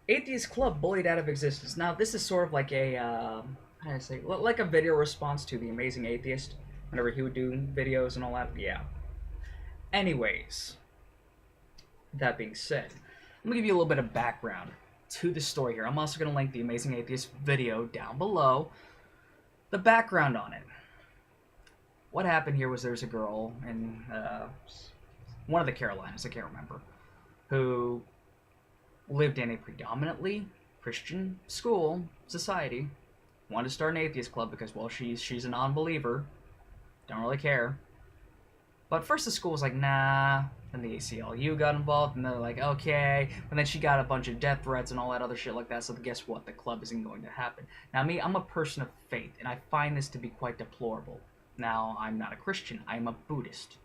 Atheist Club bullied out of existence. Now, this is sort of like a, how do I say, like a video response to The Amazing Atheist, whenever he would do videos and all that. Yeah. Anyways, that being said, I'm gonna give you a little bit of background to the story here. I'm also gonna link the Amazing Atheist video down below. The background on it. What happened here was there's a girl in one of the Carolinas, I can't remember, who lived in a predominantly Christian school society. Wanted to start an atheist club because, well, she's a non-believer. Don't really care. But first the school was like, nah. Then the ACLU got involved, and they're like, okay. And then she got a bunch of death threats and all that other shit like that, so guess what? The club isn't going to happen. Now, me, I'm a person of faith, and I find this to be quite deplorable. Now, I'm not a Christian. I'm a Buddhist.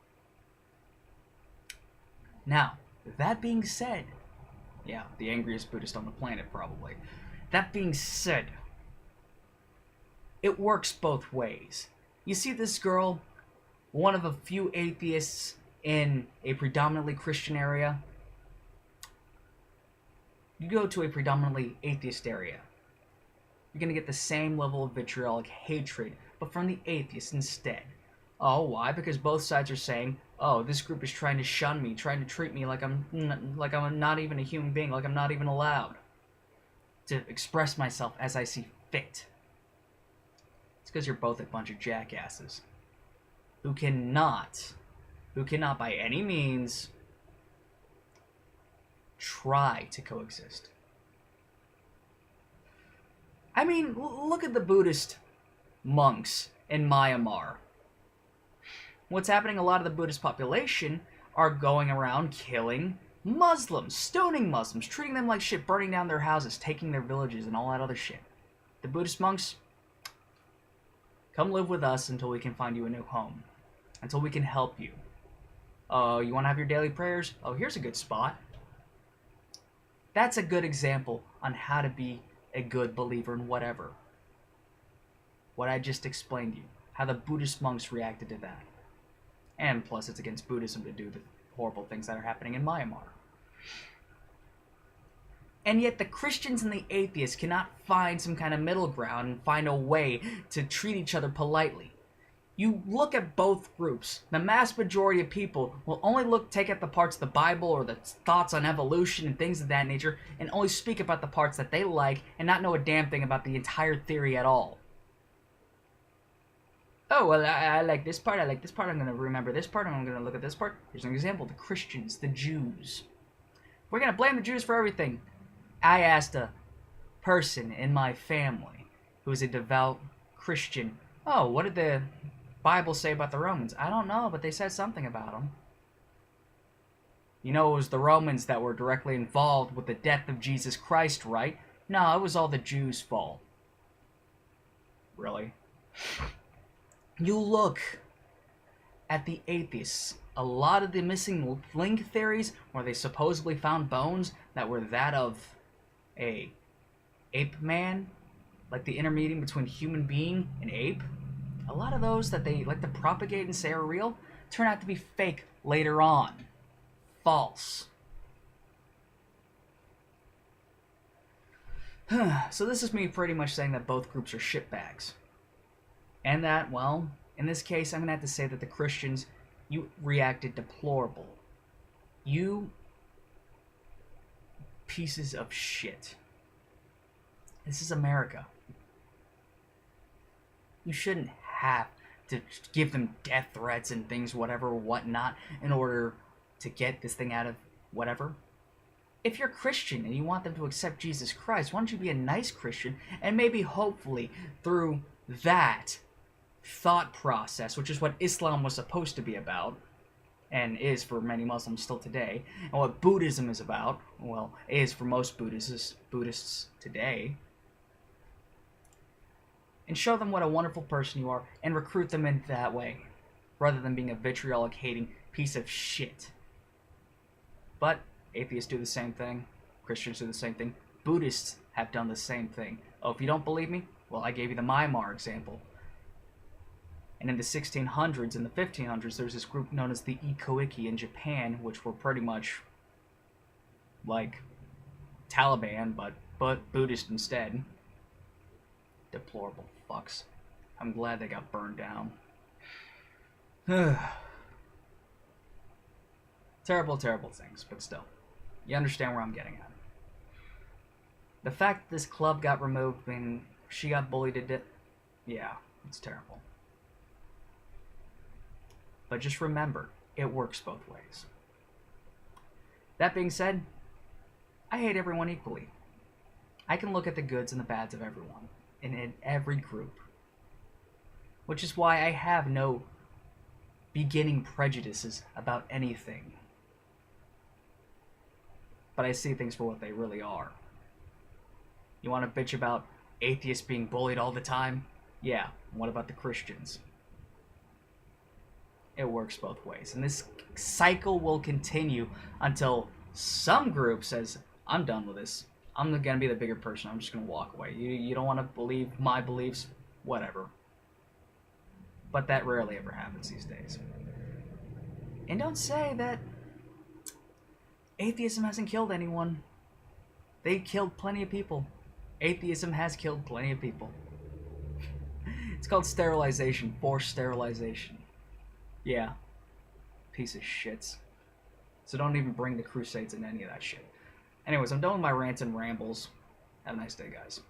Now, that being said, yeah, the angriest Buddhist on the planet, probably. That being said, it works both ways. You see this girl, one of a few atheists in a predominantly Christian area. You go to a predominantly atheist area, you're going to get the same level of vitriolic hatred, but from the atheists instead. Oh, why? Because both sides are saying, oh, this group is trying to shun me, trying to treat me like I'm not even a human being, like I'm not even allowed to express myself as I see fit. It's because you're both a bunch of jackasses who cannot by any means try to coexist. I mean, look at the Buddhist monks in Myanmar. What's happening, a lot of the Buddhist population are going around killing Muslims, stoning Muslims, treating them like shit, burning down their houses, taking their villages, and all that other shit. The Buddhist monks, come live with us until we can find you a new home. Until we can help you. You want to have your daily prayers? Oh, here's a good spot. That's a good example on how to be a good believer in whatever. What I just explained to you. How the Buddhist monks reacted to that. And plus, it's against Buddhism to do the horrible things that are happening in Myanmar. And yet the Christians and the atheists cannot find some kind of middle ground and find a way to treat each other politely. You look at both groups, the mass majority of people will only take at the parts of the Bible or the thoughts on evolution and things of that nature, and only speak about the parts that they like and not know a damn thing about the entire theory at all. Oh, well, I like this part, I'm going to remember this part, I'm going to look at this part. Here's an example, the Christians, the Jews. We're going to blame the Jews for everything. I asked a person in my family who is a devout Christian, oh, what did the Bible say about the Romans? I don't know, but they said something about them. You know, it was the Romans that were directly involved with the death of Jesus Christ, right? No, it was all the Jews' fault. Really? You look at the atheists. A lot of the missing link theories, where they supposedly found bones that were that of a ape man, like the intermediate between human being and ape, a lot of those that they like to propagate and say are real turn out to be fake later on. False. So this is me pretty much saying that both groups are shitbags. And that, well, in this case, I'm going to have to say that the Christians, you reacted deplorable. You pieces of shit. This is America. You shouldn't have to give them death threats and things, whatever, whatnot, in order to get this thing out of whatever. If you're Christian and you want them to accept Jesus Christ, why don't you be a nice Christian and maybe hopefully through that thought process, which is what Islam was supposed to be about, and is for many Muslims still today, and what Buddhism is about, well, is for most Buddhists today, and show them what a wonderful person you are, and recruit them in that way, rather than being a vitriolic, hating piece of shit. But atheists do the same thing, Christians do the same thing, Buddhists have done the same thing. Oh, if you don't believe me? Well, I gave you the Myanmar example. And in the 1600s and the 1500s, there's this group known as the Ikoiki in Japan, which were pretty much like Taliban, but Buddhist instead. Deplorable fucks. I'm glad they got burned down. Terrible, terrible things, but still. You understand where I'm getting at. The fact this club got removed when she got bullied to death, yeah, it's terrible. But just remember, it works both ways. That being said, I hate everyone equally. I can look at the goods and the bads of everyone, and in every group. Which is why I have no beginning prejudices about anything. But I see things for what they really are. You want to bitch about atheists being bullied all the time? Yeah, what about the Christians? It works both ways. And this cycle will continue until some group says, I'm done with this. I'm going to be the bigger person. I'm just going to walk away. You don't want to believe my beliefs? Whatever. But that rarely ever happens these days. And don't say that atheism hasn't killed anyone. They killed plenty of people. Atheism has killed plenty of people. It's called sterilization. Forced sterilization. Yeah. Piece of shits. So don't even bring the Crusades in any of that shit. Anyways, I'm done with my rants and rambles. Have a nice day, guys.